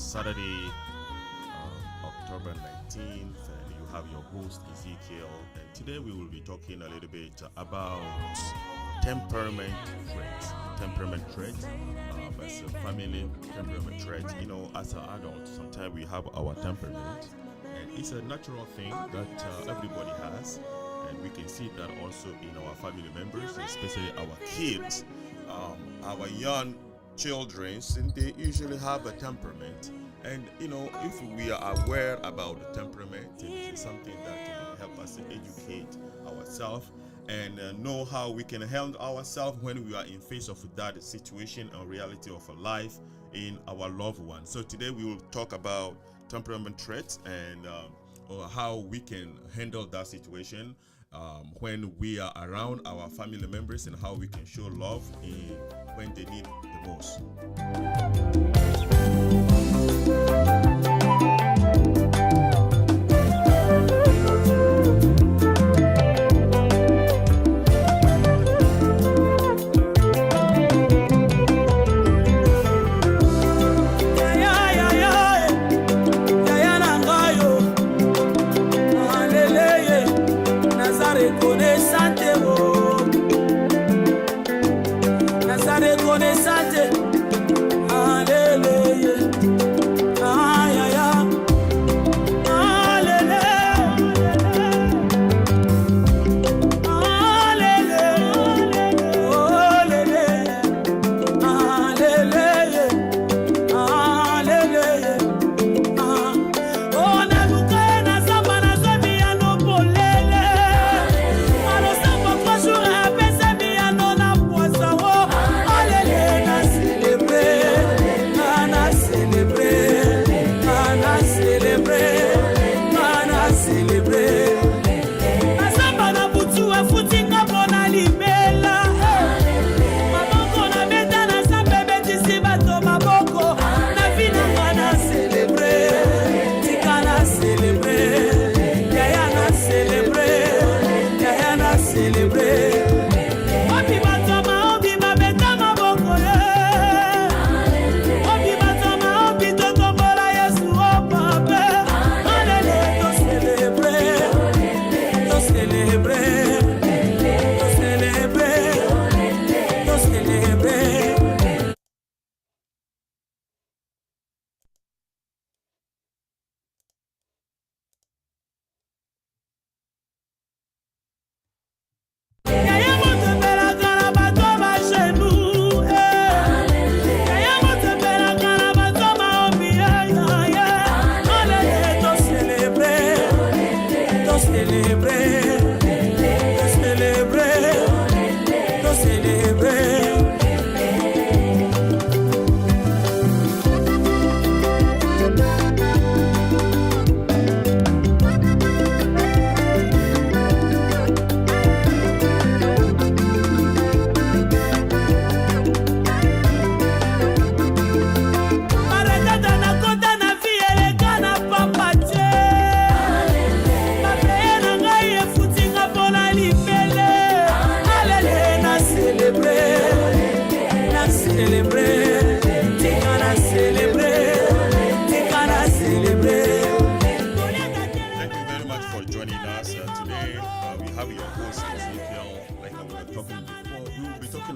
Saturday, October 19th, and you have your host Ezekiel. And today we will be talking a little bit about temperament traits. Temperament traits as a family temperament traits. You know, as an adult, sometimes we have our temperament, and it's a natural thing that everybody has. And we can see that also in our family members, especially our kids, our young children, and they usually have a temperament. And you know, if we are aware about the temperament, it is something that can help us educate ourselves and know how we can handle ourselves when we are in face of that situation and reality of a life in our loved one. So today we will talk about temperament traits and or how we can handle that situation when we are around our family members, and how we can show love when they need the most. Santé,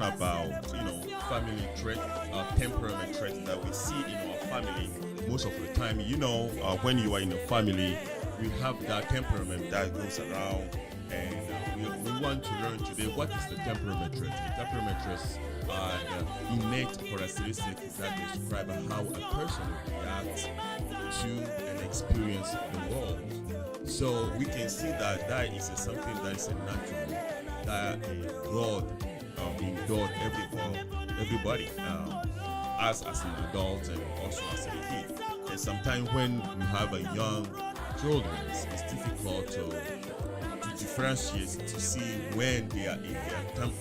about family trait, temperament trait that we see in our family most of the time. When you are in a family, we have that temperament that goes around, and we want to learn today what is the temperament trait. The temperament traits are the innate characteristics that describe how a person reacts to and experience the world. So we can see that is something that is a natural, that God indulged everybody as an adult and also as a kid. And sometimes when you have a young children, it's difficult to differentiate, to see when they are in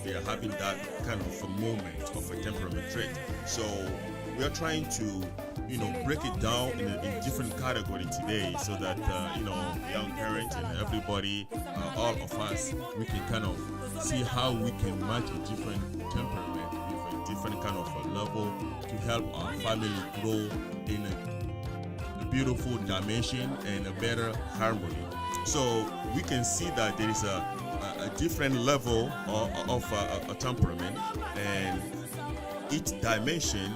they are having that kind of a moment of a temperament trait. So we are trying to break it down in different category today, so that young parents and everybody, all of us, we can kind of see how we can match a different temperament with a different kind of a level to help our family grow in a beautiful dimension and a better harmony. So we can see that there is a different level of a temperament, and each dimension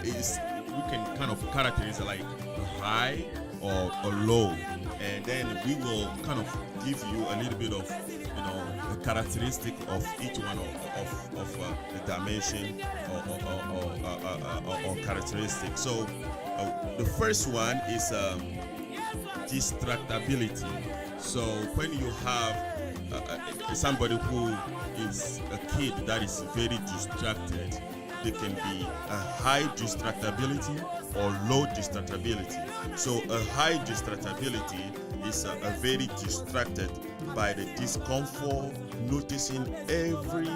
is, we can kind of characterize it like high or low, and then we will kind of give you a little bit of the characteristic of each one of the dimension or characteristic. So the first one is distractibility. So when you have somebody who is a kid that is very distracted, there can be a high distractibility or low distractibility. So a high distractibility is a very distracted by the discomfort, noticing every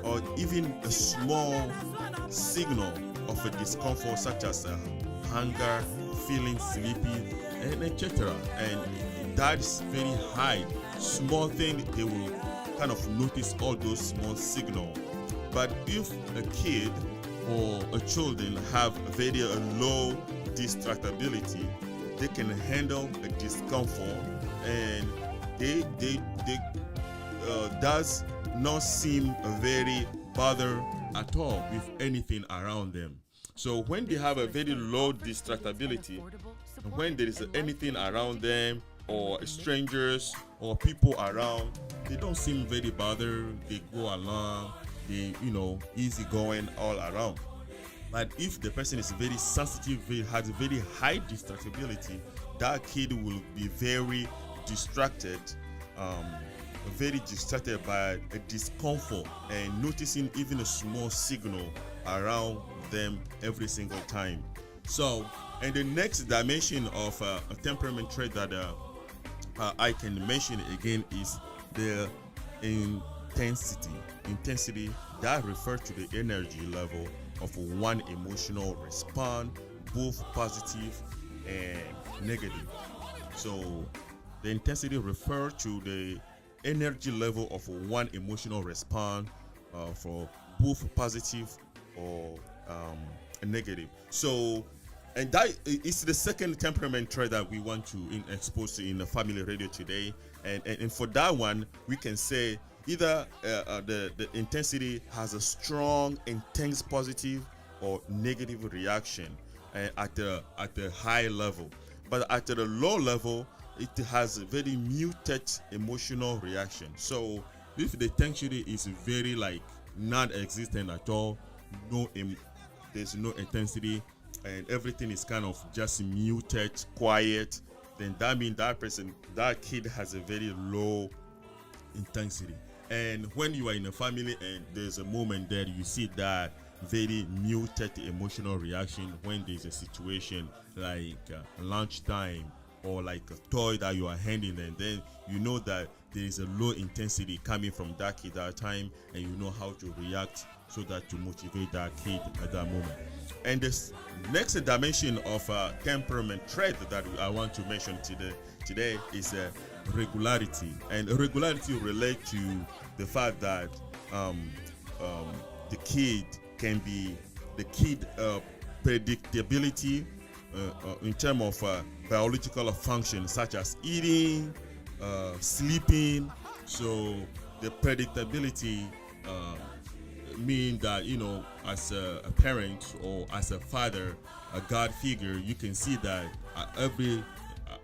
or even a small signal of a discomfort, such as hunger, feeling sleepy, and etc. And that is very high. Small thing, they will kind of notice all those small signals. But if a kid or a children have very low distractibility, they can handle a discomfort, and they does not seem very bothered at all with anything around them. So when they have a very low distractibility, when there is anything around them or strangers or people around, they don't seem very bothered. They go along, they easy going all around. But if the person is very sensitive, has very high distractibility, that kid will be very distracted, by a discomfort and noticing even a small signal around them every single time. So, and the next dimension of a temperament trait that I can mention again is the intensity. Intensity that refers to the energy level of one emotional response, both positive and negative. So the intensity refers to the energy level of one emotional response for both positive or negative. So, and that is the second temperament trait that we want to expose in the family radio today. And for that one, we can say either the intensity has a strong, intense positive or negative reaction at the high level. But at the low level, it has a very muted emotional reaction. So if the intensity is very non-existent at all, there's no intensity, and everything is kind of just muted, quiet, then that means that kid has a very low intensity. And when you are in a family and there's a moment that you see that very muted emotional reaction when there's a situation like lunchtime or like a toy that you are handing, and then you know that there is a low intensity coming from that kid at that time, and you know how to react so that to motivate that kid at that moment. And this next dimension of temperament trait that I want to mention today is regularity. And regularity relates to the fact that the kid predictability in terms of biological function, such as eating, sleeping. So the predictability mean that as a parent or as a father, a God figure, you can see that every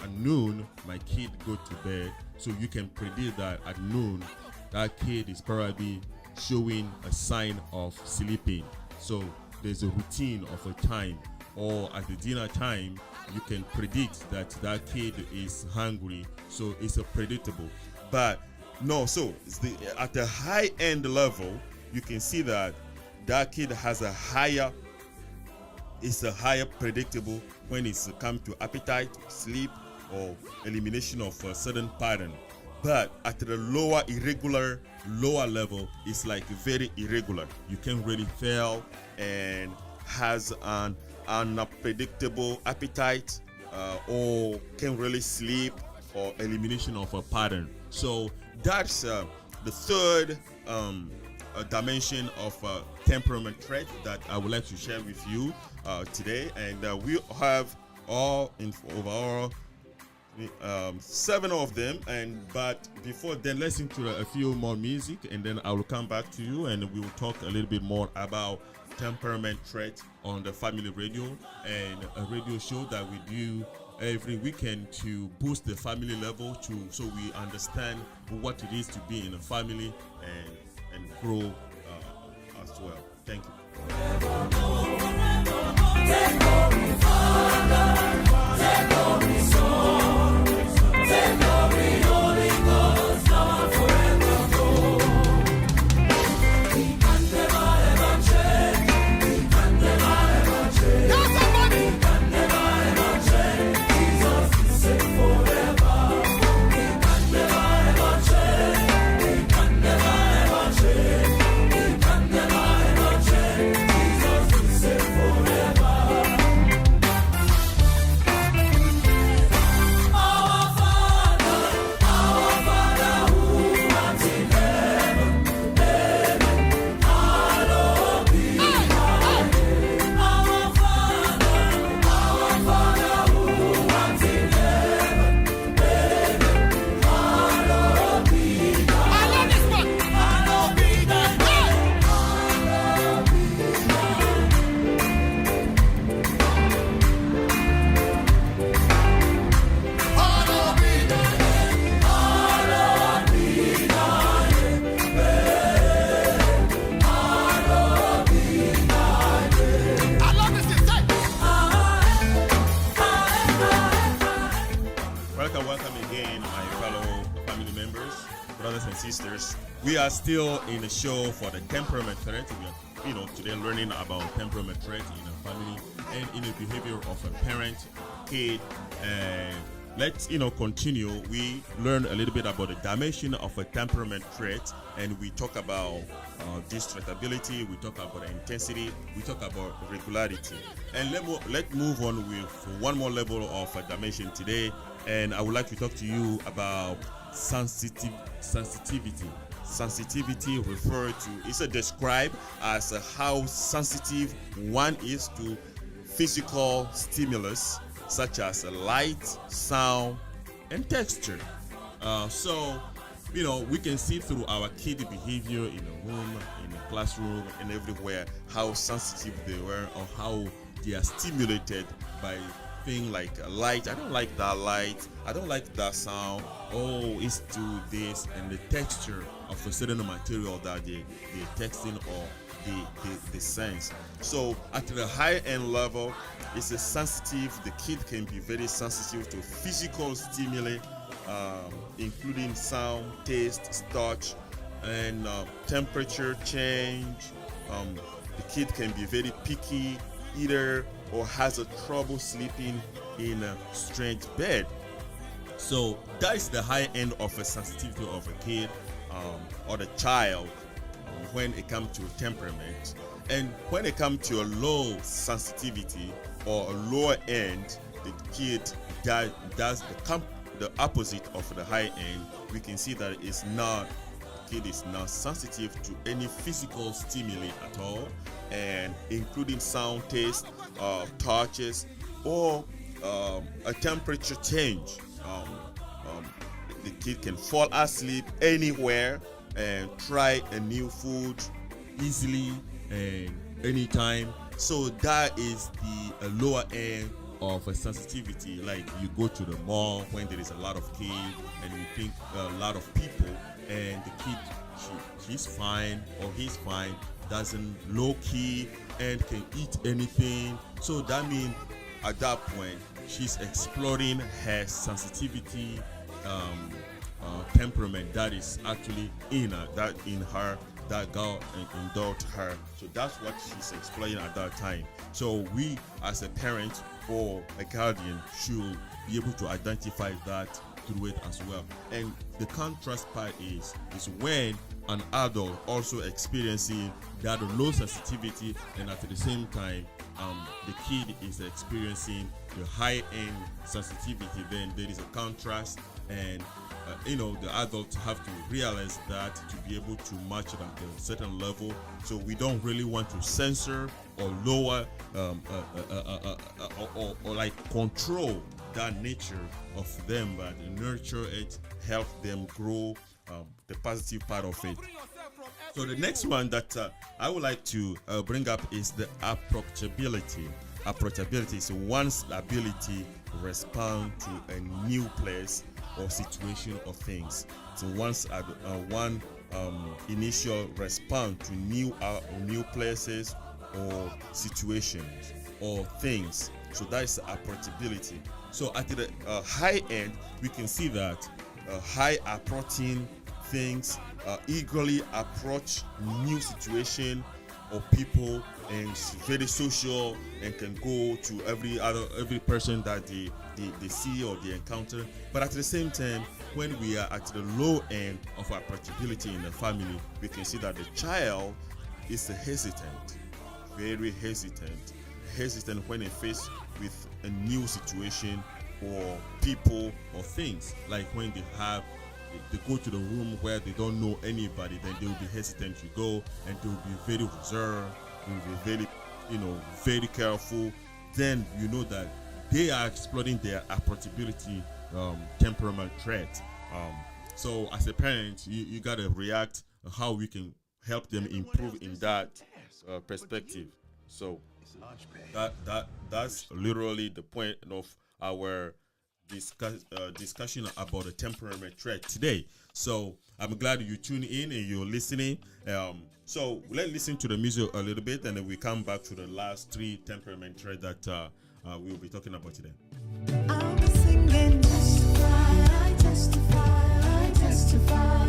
at noon my kid go to bed, so you can predict that at noon that kid is probably showing a sign of sleeping. So there's a routine of a time, or at the dinner time you can predict that that kid is hungry, so it's a predictable. But no, so at the high end level, you can see that that kid has a higher predictable when it's come to appetite, sleep, or elimination of a certain pattern. But at the lower level, it's like very irregular. You can't really tell, and has an unpredictable appetite, or can't really sleep, or elimination of a pattern. So that's the third dimension of temperament trait that I would like to share with you today. And we have all in overall 7 of them. But before then, let's listen to a few more music, and then I will come back to you, and we will talk a little bit more about temperament trait on the family radio, and a radio show that we do every weekend to boost the family level, so we understand what it is to be in a family and grow as well. Thank sisters. We are still in the show for the temperament trait. We are, today learning about temperament trait in a family and in the behavior of a parent, kid, and let's continue. We learn a little bit about the dimension of a temperament trait, and we talk about distractibility, we talk about intensity, we talk about regularity, and let's move on with one more level of a dimension today. And I would like to talk to you about sensitivity. Sensitivity referred to is described as how sensitive one is to physical stimulus such as light, sound, and texture. So we can see through our kid behavior in the room, in the classroom, and everywhere how sensitive they were, or how they are stimulated by things like light. I don't like that light. I don't like that sound. Oh, it's to this, and the texture of a certain material that they're texting or the sense. So at the high end level, it's a sensitive. The kid can be very sensitive to physical stimuli, including sound, taste, touch, and temperature change. The kid can be very picky eater or has a trouble sleeping in a strange bed. So that is the high end of a sensitivity of a kid or the child when it comes to temperament. And when it comes to a low sensitivity or a lower end, the kid does the opposite of the high end. We can see that the kid is not sensitive to any physical stimuli at all, and including sound, taste, touches, or a temperature change. The kid can fall asleep anywhere and try a new food easily and anytime. So that is the lower end of a sensitivity. Like you go to the mall when there is a lot of kids and you think a lot of people, and the kid she's fine or he's fine, doesn't low key and can eat anything. So that means at that point she's exploring her sensitivity, temperament that is actually in her, that God endowed her. So that's what she's exploring at that time. So we as a parent or a guardian should be able to identify that through it as well. And the contrast part is when an adult also experiencing that low sensitivity, and at the same time the kid is experiencing the high end sensitivity, then there is a contrast, and the adults have to realize that to be able to match it at a certain level. So we don't really want to censor or lower or like control that nature of them, but nurture it, help them grow, the positive part of it. So the next one that I would like to bring up is the approachability. Approachability is one's ability to respond to a new place or situation or things. So one's one initial response to new places or situations or things. So that is approachability. So at the high end, we can see that high approaching things, eagerly approach new situation or people, and very social and can go to every person that they see or they encounter. But at the same time, when we are at the low end of approachability in the family, we can see that the child is hesitant, very hesitant when they face with a new situation or people or things. Like when they go to the room where they don't know anybody, then they will be hesitant to go, and they will be very reserved, they will be very careful. Then you know that they are exploring their approachability temperament trait. So as a parent, you gotta react how we can help them improve in that perspective. So that's literally the point of our discussion about the temperament trait today. So I'm glad you tune in and you're listening. So let's listen to the music a little bit, and then we come back to the last 3 temperament traits that we will be talking about today. I'll be singing, testify, I testify, I testify.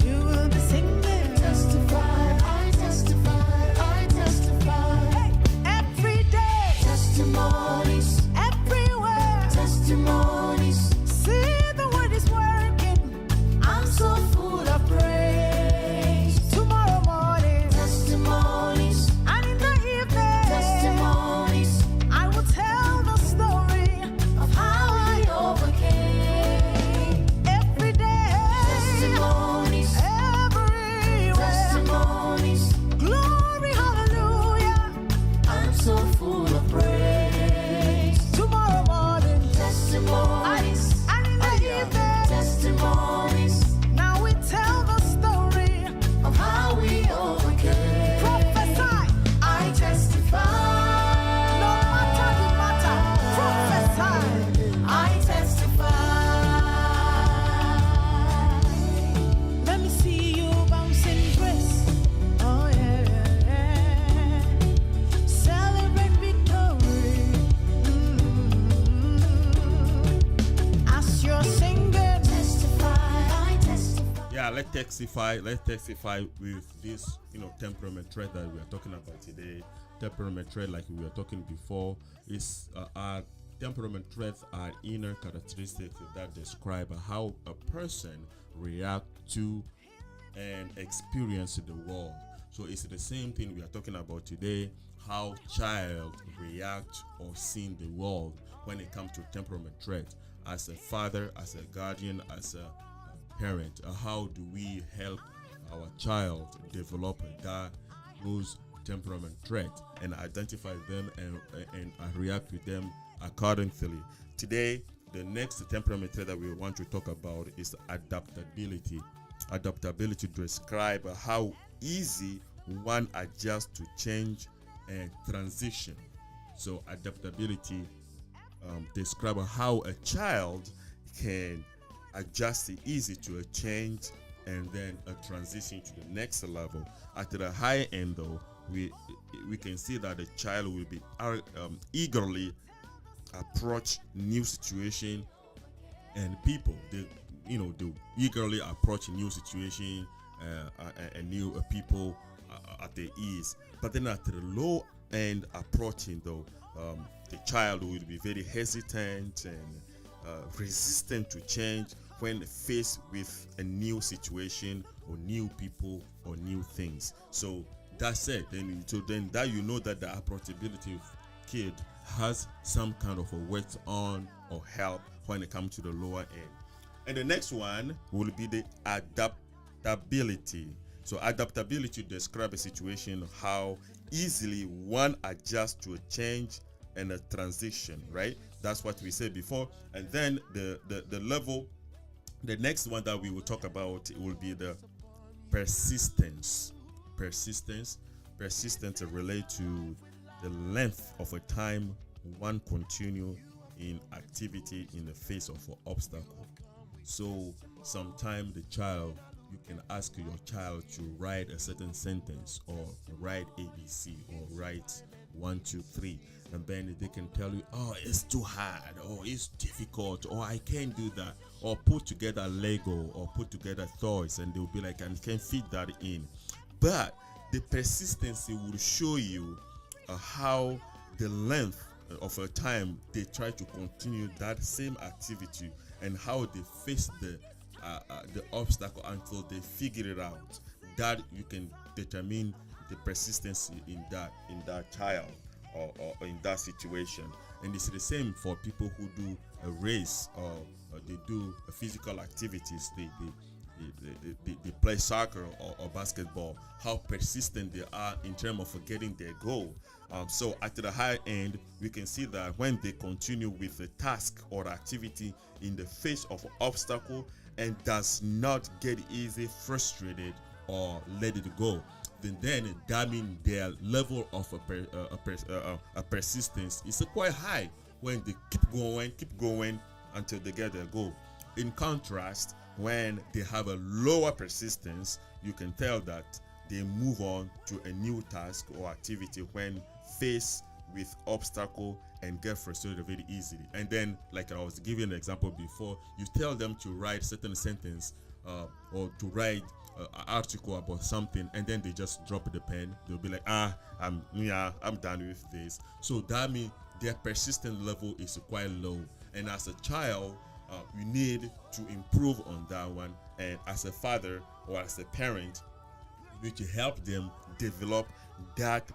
You will be singing, testify, I testify, I testify. Hey, every day, testimonies, everywhere, testimonies. See the word is working. I'm so full of praise. Tomorrow morning, testimonies, and in the evening, testimonies. I will tell the story of how I overcame. Every day, testimonies, everywhere, testimonies. Glory, hallelujah. I'm so full of praise. Tomorrow morning, testimonies, and in the evening, testimonies. Now we tell the story of how we overcame. Prophesy, I testify. No matter the matter, prophesy, I testify. Let me see you bouncing grace. Oh yeah. Celebrate victory. As you're singing, testify, I testify. Yeah, let's testify with this temperament trait that we are talking about today. Temperament trait, like we were talking before, is our temperament traits are inner characteristics that describe how a person reacts to and experience the world. So it's the same thing we are talking about today, how child react or see the world when it comes to temperament trait. As a father, as a guardian, as a parent, how do we help our child develop those temperament traits and identify them and react with them accordingly? Today, the next temperament trait that we want to talk about is adaptability. Adaptability to describe how easy one adjusts to change and transition. So adaptability describe how a child can adjust easy to a change and then a transition to the next level. At the high end, though, we can see that the child will be eagerly approach new situation and people. They eagerly approach new situation and new people at their ease. But then at the low end approaching, though, the child will be very hesitant and resistant to change when faced with a new situation or new people or new things. So that's it. Then that you know that the approachability kid has some kind of a work on or help when it comes to the lower end. And the next one will be the adaptability. So adaptability describes a situation how easily one adjusts to a change and a transition, right? That's what we said before. And then the level, the next one that we will talk about will be the persistence. Persistence relate to the length of a time one continue in activity in the face of an obstacle. So sometimes you can ask your child to write a certain sentence or write ABC or write 1, 2, 3, and then they can tell you, oh, it's too hard, or it's difficult, or I can't do that, or put together Lego or put together toys, and they'll be like, I can't fit that in. But the persistency will show you how the length of a time they try to continue that same activity and how they face the obstacle until they figure it out. That you can determine the persistency in that child or in that situation. And it's the same for people who do a race or they do physical activities. They play soccer or basketball, how persistent they are in terms of getting their goal. So at the high end, we can see that when they continue with a task or activity in the face of an obstacle and does not get easy, frustrated, or let it go, then that means their level of a persistence is quite high when they keep going until they get their goal. In contrast, when they have a lower persistence, you can tell that they move on to a new task or activity when faced with obstacle and get frustrated very easily. And then, like I was giving an example before, you tell them to write certain sentence or to write an article about something, and then they just drop the pen. They'll be like, I'm done with this. So that means their persistent level is quite low. And as a child, you need to improve on that one. And as a father or as a parent, you need to help them develop that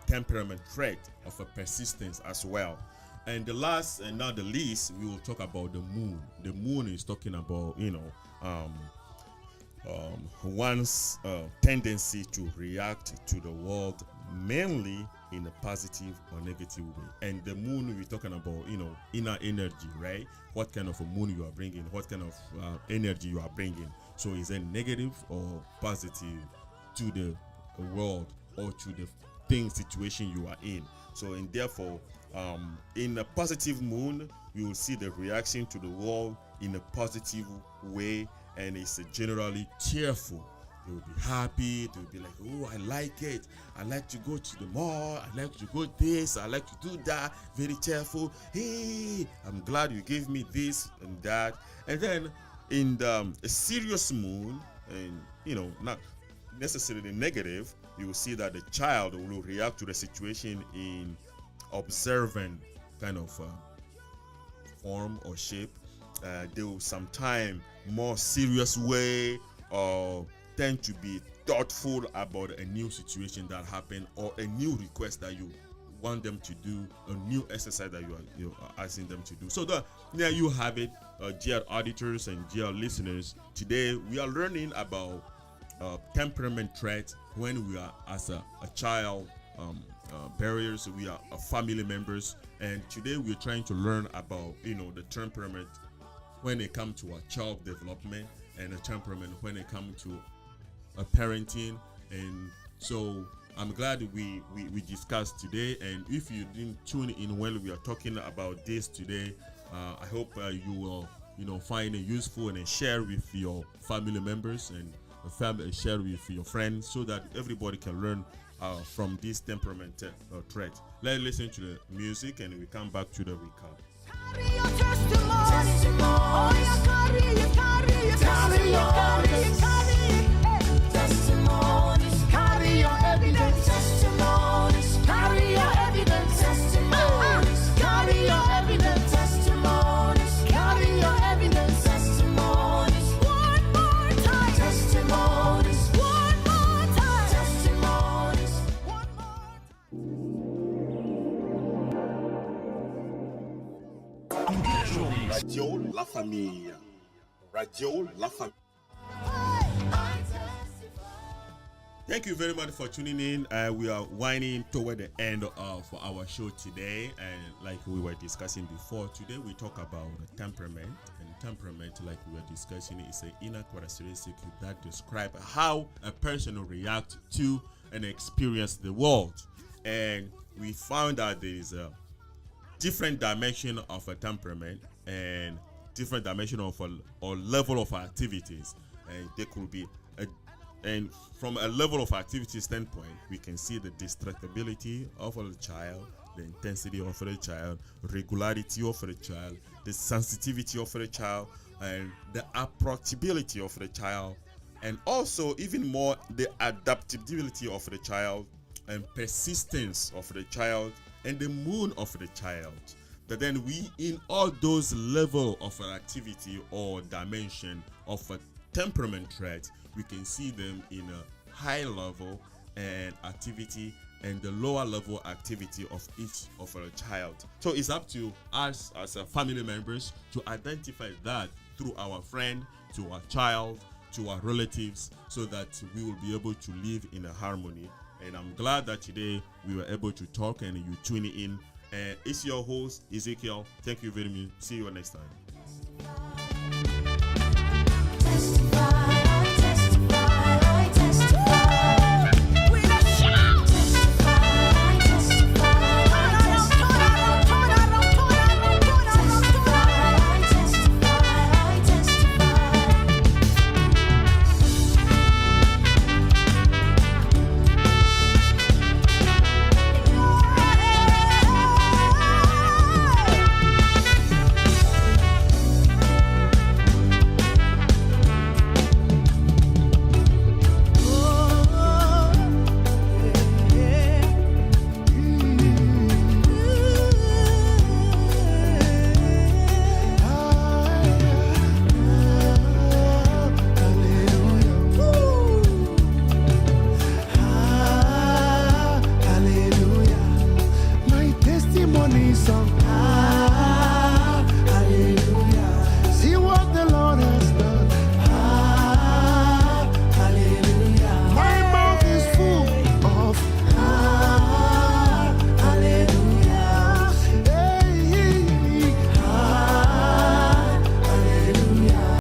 temperament trait of a persistence as well. And the last and not the least, we will talk about the moon. The moon is talking about, one's tendency to react to the world mainly in a positive or negative way. And the moon, we're talking about, inner energy, right? What kind of a moon you are bringing, what kind of energy you are bringing. So is it negative or positive to the world or to the situation you are in? So, and therefore, in a positive moon, you will see the reaction to the world in a positive way, and it's generally cheerful. They will be happy. They will be like, oh, I like it. I like to go to the mall. I like to go this. I like to do that. Very cheerful. Hey, I'm glad you gave me this and that. And then in a serious mood, and not necessarily negative, you will see that the child will react to the situation in observant kind of form or shape. They will sometimes more serious way or tend to be thoughtful about a new situation that happened or a new request that you want them to do, a new exercise that you are asking them to do. So there you have it, dear auditors and dear listeners. Today we are learning about temperament traits when we are as a child barriers. We are family members, and today we're trying to learn about the temperament when it comes to a child development and a temperament when it comes to a parenting. And so I'm glad we discussed today. And if you didn't tune in when we are talking about this today, I hope you will find it useful and share with your family members and share with your friends so that everybody can learn from this temperament trait. Let's listen to the music and we come back to the recap. Carry your testimony. Oh, yeah, carry your testimonies. Carry your evidence. Testimonies. Carry your evidence. Testimonies. Carry your evidence. Testimonies. Carry your evidence. Testimonies. One more time. Testimonies. One more time. Testimonies. One more. Radio La Famille. Radio La Famille. Thank you very much for tuning in. We are winding toward the end of our show today, and like we were discussing before, today we talk about temperament. And temperament, like we were discussing, is an inner characteristic that describes how a person will react to and experience the world. And we found that there is a different dimension of a temperament and different dimension of or level of activities, and there could be and from a level of activity standpoint, we can see the distractibility of a child, the intensity of a child, regularity of a child, the sensitivity of a child, and the approachability of the child, and also even more the adaptability of the child, and persistence of the child, and the mood of the child. But then we, in all those level of an activity or dimension of a temperament trait, we can see them in a high level and activity and the lower level activity of each of a child. So it's up to us as a family members to identify that through our friend, to our child, to our relatives, so that we will be able to live in a harmony. And I'm glad that today we were able to talk and you tuning in. And it's your host, Ezekiel. Thank you very much. See you next time.